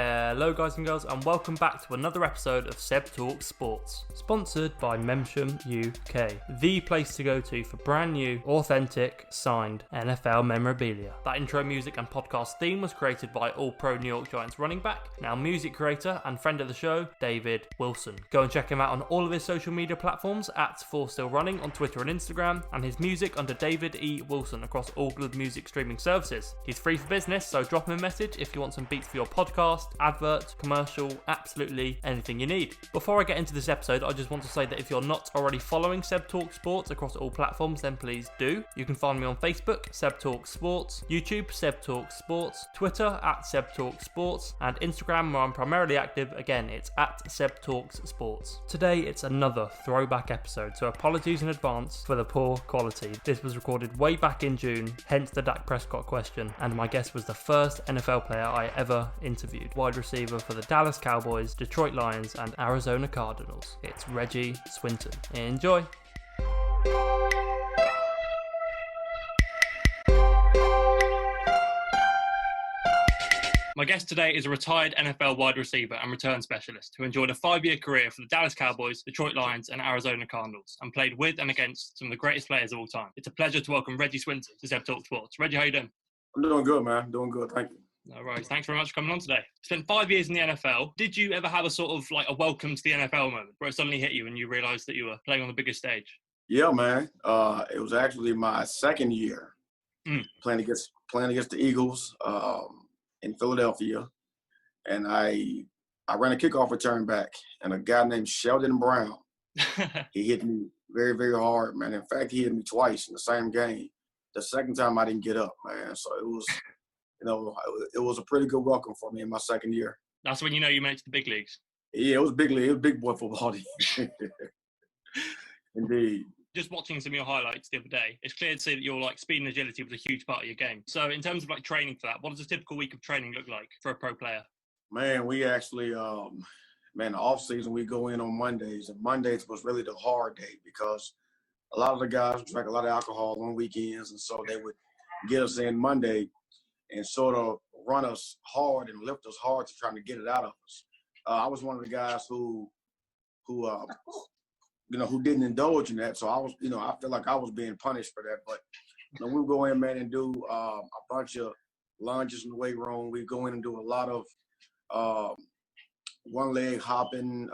Hello guys and girls, and welcome back to another episode of Seb Talks Sports, sponsored by Memsham UK, the place to go to for brand new, authentic, signed NFL memorabilia. That intro music and podcast theme was created by All-Pro New York Giants running back, now music creator and friend of the show, David Wilson. Go and check him out on all of his social media platforms at For Still Running on Twitter and Instagram, and his music under David E. Wilson across all good music streaming services. He's free for business, so drop him a message if you want some beats for your podcast, advert, commercial, absolutely anything you need. Before I get into this episode, I just want to say that if you're not already following Seb Talks Sports across all platforms, then please do. You can find me on Facebook, Seb Talks Sports, YouTube, Seb Talks Sports, Twitter at Seb Talks Sports, and Instagram where I'm primarily active. Again, it's at Seb Talks Sports. Today, it's another throwback episode, so apologies in advance for the poor quality. This was recorded way back in June, hence the Dak Prescott question, and my guest was the first NFL player I ever interviewed, wide receiver for the Dallas Cowboys, Detroit Lions, and Arizona Cardinals. It's Reggie Swinton. Enjoy! My guest today is a retired NFL wide receiver and return specialist who enjoyed a 5-year career for the Dallas Cowboys, Detroit Lions, and Arizona Cardinals, and played with and against some of the greatest players of all time. It's a pleasure to welcome Reggie Swinton to Seb Talk Sports. Reggie, how you doing? I'm doing good, man. Doing good. Thank you. No worries. Thanks very much for coming on today. Spent 5 years in the NFL. Did you ever have a sort of like a welcome to the NFL moment where it suddenly hit you and you realised that you were playing on the biggest stage? Yeah, man. It was actually my second year playing against the Eagles in Philadelphia, and I ran a kickoff return back, and a guy named Sheldon Brown, he hit me very, very hard, man. In fact, he hit me twice in the same game. The second time I didn't get up, man. So it was. It was a pretty good welcome for me in my second year. That's when you know you made it to the big leagues. Yeah, it was big league. It was big boy football. Indeed. Just watching some of your highlights the other day, it's clear to see that your like speed and agility was a huge part of your game. So in terms of like training for that, what does a typical week of training look like for a pro player? Man, we actually, the off season we go in on Mondays, and Mondays was really the hard day because a lot of the guys drank a lot of alcohol on weekends, and so they would get us in Monday and sort of run us hard and lift us hard to try to get it out of us. I was one of the guys who didn't indulge in that. So I was, I feel like I was being punished for that. But we go in, man, and do a bunch of lunges in the weight room. We go in and do a lot of one leg hopping,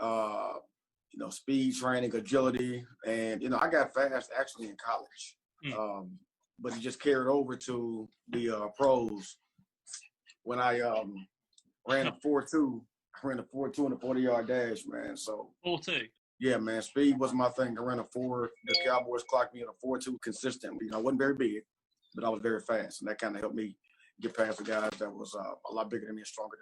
speed training, agility, and I got fast actually in college. But it just carried over to the pros when I ran a 4.2. I ran a 4.2 in a 40-yard dash, man. So 4.2. Yeah, man. Speed was my thing. I ran a 4. The Cowboys clocked me at a 4.2 consistently. I wasn't very big, but I was very fast, and that kind of helped me get past the guys that was a lot bigger than me and stronger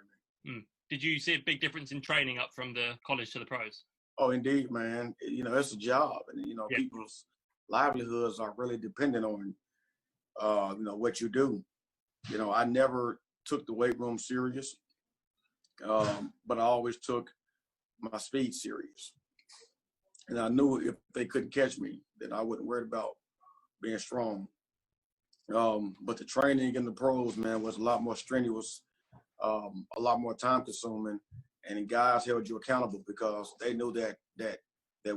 than me. Did you see a big difference in training up from the college to the pros? Oh, indeed, man. It's a job, and people's livelihoods are really dependent on what you do. I never took the weight room serious, but I always took my speed serious. And I knew if they couldn't catch me, then I wasn't worried about being strong. But the training in the pros, man, was a lot more strenuous, a lot more time consuming, and guys held you accountable because they knew that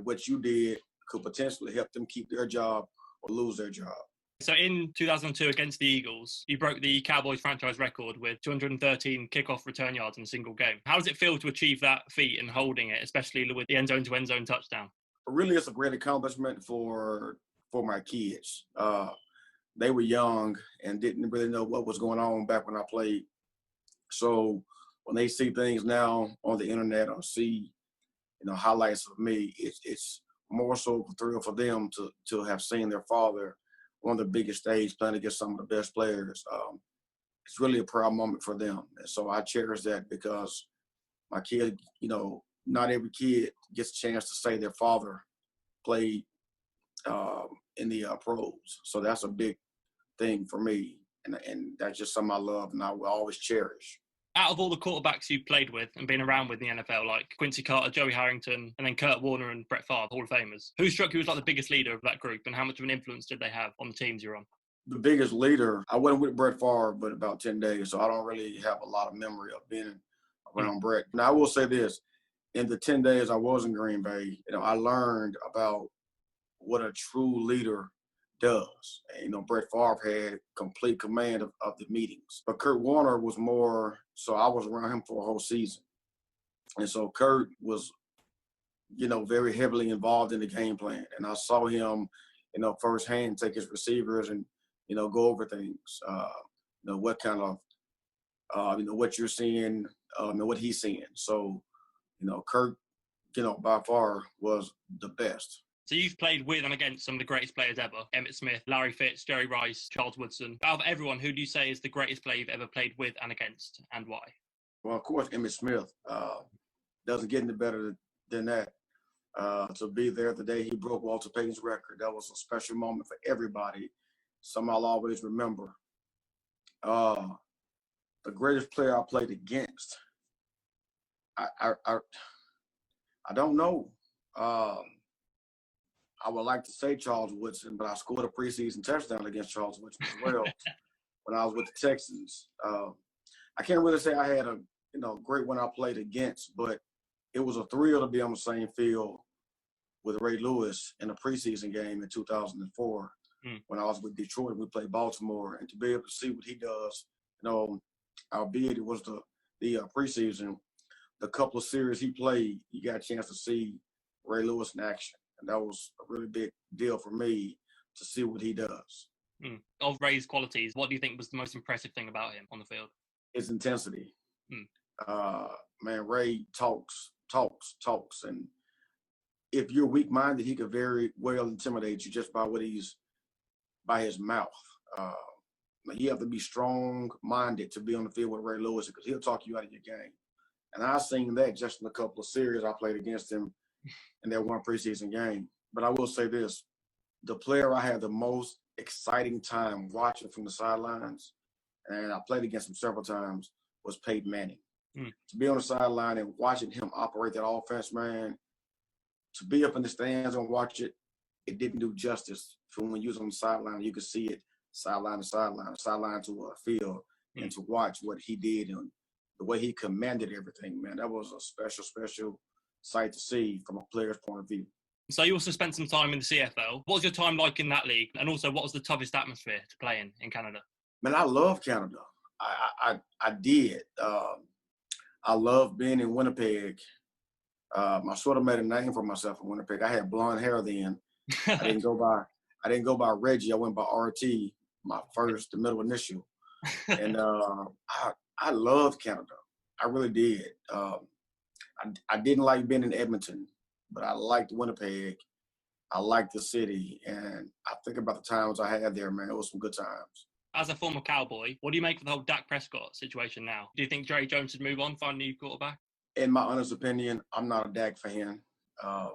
what you did could potentially help them keep their job or lose their job. So in 2002 against the Eagles, you broke the Cowboys franchise record with 213 kickoff return yards in a single game. How does it feel to achieve that feat and holding it, especially with the end-zone to end-zone touchdown? Really, it's a great accomplishment for my kids. They were young and didn't really know what was going on back when I played. So when they see things now on the internet or see, highlights of me, it's more so a thrill for them to have seen their father on the biggest stage playing against some of the best players. It's really a proud moment for them. And so I cherish that because my kid, not every kid gets a chance to say their father played in the pros. So that's a big thing for me. And that's just something I love and I will always cherish. Out of all the quarterbacks you've played with and been around with in the NFL, like Quincy Carter, Joey Harrington, and then Kurt Warner and Brett Favre, Hall of Famers, who struck you as like the biggest leader of that group and how much of an influence did they have on the teams you're on? The biggest leader, I wasn't with Brett Favre but about 10 days, so I don't really have a lot of memory of being around Brett. Now, I will say this. In the 10 days I was in Green Bay, I learned about what a true leader does. And, Brett Favre had complete command of the meetings. But Kurt Warner was more, so I was around him for a whole season. And so Kurt was, very heavily involved in the game plan. And I saw him, firsthand take his receivers and, go over things. What kind of, what you're seeing, what he's seeing. So, Kurt, by far was the best. So you've played with and against some of the greatest players ever. Emmitt Smith, Larry Fitz, Jerry Rice, Charles Woodson. Out of everyone, who do you say is the greatest player you've ever played with and against, and why? Well, of course, Emmitt Smith. Doesn't get any better than that. To be there the day he broke Walter Payton's record, that was a special moment for everybody. Something I'll always remember. The greatest player I played against, I don't know. I would like to say Charles Woodson, but I scored a preseason touchdown against Charles Woodson as well when I was with the Texans. I can't really say I had a great one I played against, but it was a thrill to be on the same field with Ray Lewis in a preseason game in 2004 when I was with Detroit. We played Baltimore, and to be able to see what he does, albeit it was the preseason, the couple of series he played, you got a chance to see Ray Lewis in action. And that was a really big deal for me to see what he does. Of Ray's qualities, what do you think was the most impressive thing about him on the field? His intensity. Ray talks. And if you're weak-minded, he could very well intimidate you just by his mouth. You have to be strong-minded to be on the field with Ray Lewis because he'll talk you out of your game. And I've seen that just in a couple of series I played against him in that one preseason game. But I will say this, the player I had the most exciting time watching from the sidelines, and I played against him several times, was Peyton Manning. To be on the sideline and watching him operate that offense, man, to be up in the stands and watch it, it didn't do justice. From when you was on the sideline, you could see it sideline to sideline to a field, and to watch what he did and the way he commanded everything, man, that was a special, special sight to see from a player's point of view. So you also spent some time in the CFL. What was your time like in that league? And also, what was the toughest atmosphere to play in Canada? Man, I love Canada. I did. I love being in Winnipeg. I sort of made a name for myself in Winnipeg. I had blonde hair then. I didn't go by Reggie. I went by RT, the middle initial. And I loved Canada. I really did. I didn't like being in Edmonton, but I liked Winnipeg. I liked the city. And I think about the times I had there, man, it was some good times. As a former Cowboy, what do you make of the whole Dak Prescott situation now? Do you think Jerry Jones should move on, find a new quarterback? In my honest opinion, I'm not a Dak fan. I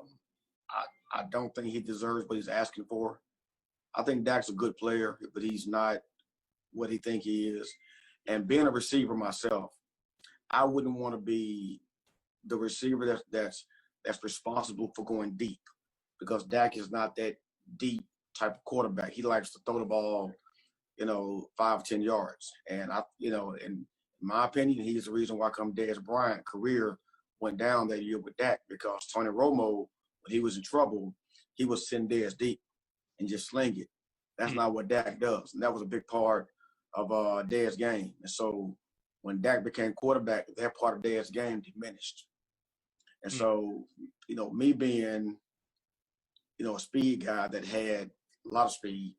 don't think he deserves what he's asking for. I think Dak's a good player, but he's not what he think he is. And being a receiver myself, I wouldn't want to be the receiver that's responsible for going deep, because Dak is not that deep type of quarterback. He likes to throw the ball, 5-10 yards. And in my opinion, he's the reason why come Dez Bryant's career went down that year with Dak, because Tony Romo, when he was in trouble, he was send Dez deep and just sling it. That's not what Dak does. And that was a big part of Dez's game. And so when Dak became quarterback, that part of Dez's game diminished. And so, me being, a speed guy that had a lot of speed,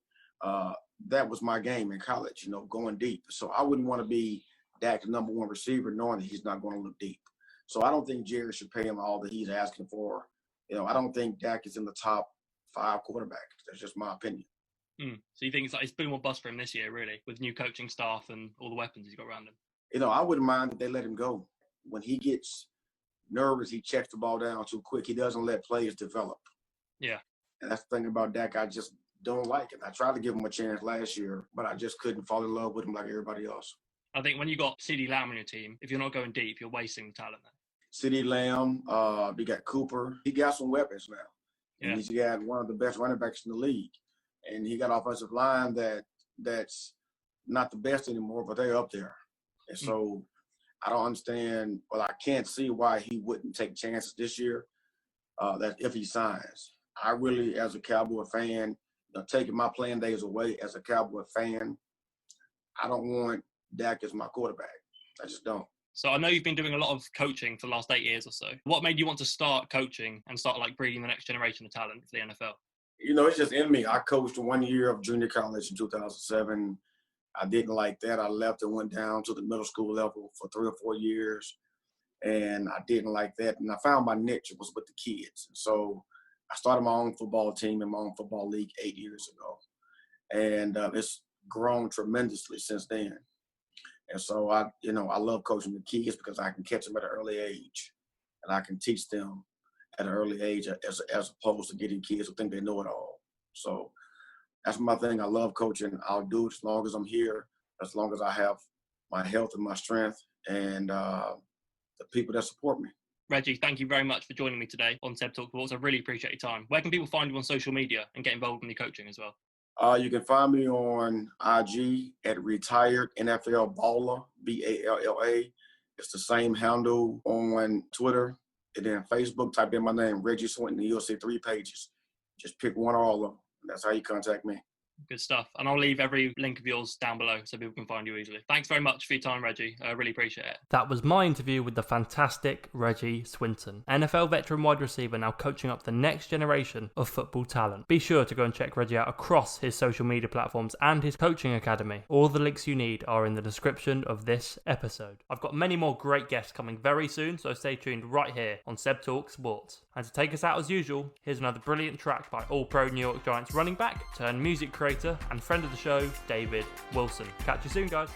that was my game in college, going deep. So I wouldn't want to be Dak's number one receiver knowing that he's not going to look deep. So I don't think Jerry should pay him all that he's asking for. I don't think Dak is in the top 5 quarterbacks. That's just my opinion. So you think it's boom or bust for him this year, really, with new coaching staff and all the weapons he's got around him? I wouldn't mind if they let him go. When he gets nervous, he checks the ball down too quick. He doesn't let players develop. Yeah. And that's the thing about Dak I just don't like it. I tried to give him a chance last year, but I just couldn't fall in love with him like everybody else. I think when you got CeeDee Lamb on your team, if you're not going deep, you're wasting the talent there. CeeDee Lamb, we got Cooper. He got some weapons now. Yeah. And he's got one of the best running backs in the league. And he got offensive line that's not the best anymore, but they're up there. And so I don't understand. Well, I can't see why he wouldn't take chances this year. That if he signs, I really, as a Cowboy fan, taking my playing days away as a Cowboy fan, I don't want Dak as my quarterback. I just don't. So I know you've been doing a lot of coaching for the last 8 years or so. What made you want to start coaching and start like breeding the next generation of talent for the NFL? It's just in me. I coached 1 year of junior college in 2007. I didn't like that. I left and went down to the middle school level for 3 or 4 years. And I didn't like that. And I found my niche was with the kids. So I started my own football team in my own football league 8 years ago. And it's grown tremendously since then. And so I love coaching the kids because I can catch them at an early age, and I can teach them at an early age as opposed to getting kids who think they know it all. So that's my thing. I love coaching. I'll do it as long as I'm here, as long as I have my health and my strength and the people that support me. Reggie, thank you very much for joining me today on SebTalksSports. I really appreciate your time. Where can people find you on social media and get involved in your coaching as well? You can find me on IG at Retired NFL Baller, BALLA. It's the same handle on Twitter. And then Facebook, type in my name, Reggie Swinton, and you'll see 3 pages. Just pick one or all of them. That's how you contact me. Good stuff. And I'll leave every link of yours down below so people can find you easily. Thanks very much for your time, Reggie. I really appreciate it. That was my interview with the fantastic Reggie Swinton, NFL veteran wide receiver now coaching up the next generation of football talent. Be sure to go and check Reggie out across his social media platforms and his coaching academy. All the links you need are in the description of this episode. I've got many more great guests coming very soon, so stay tuned right here on Seb Talk Sports. And to take us out as usual, here's another brilliant track by All-Pro New York Giants running back turned music creator and friend of the show, David Wilson. Catch you soon, guys.